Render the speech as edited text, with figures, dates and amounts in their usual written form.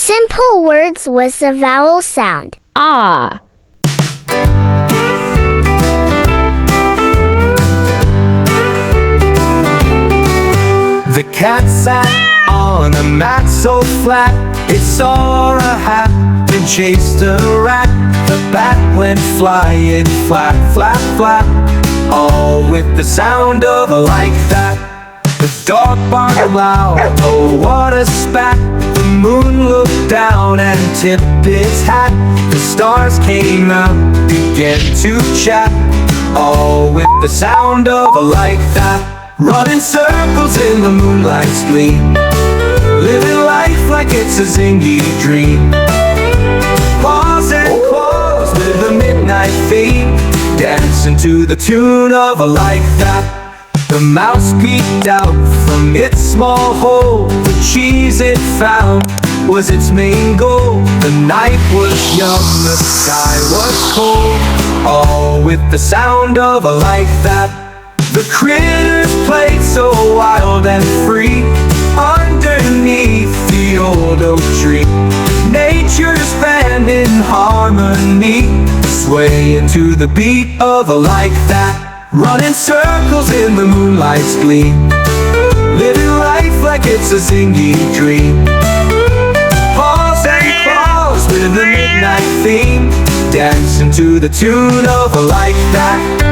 Simple words with a vowel sound. Ah. The cat sat on a mat so flat, it saw a hat and chased a rat. The bat went flying flap, flap, flap, all with the sound of a like that. The dog barked loud, oh what a spat. The moon looked down and tipped its hat. The stars came out, began to chat, all with the sound of a like that. Running circles in the moonlight's gleam, living life like it's a zingy dream. Paws and claws with the midnight theme, dancing to the tune of a like that. The mouse peeked out from its small hole. The cheese it found was its main goal. The night was young, the sky was cold, all with the sound of a like that. The critters played so wild and free underneath the old oak tree. Nature's band in harmony, swaying to the beat of a like that. Running circles in the moonlight's gleam, living life like it's a zingy dream. Paws and claws with the midnight theme, dancing to the tune of a like that.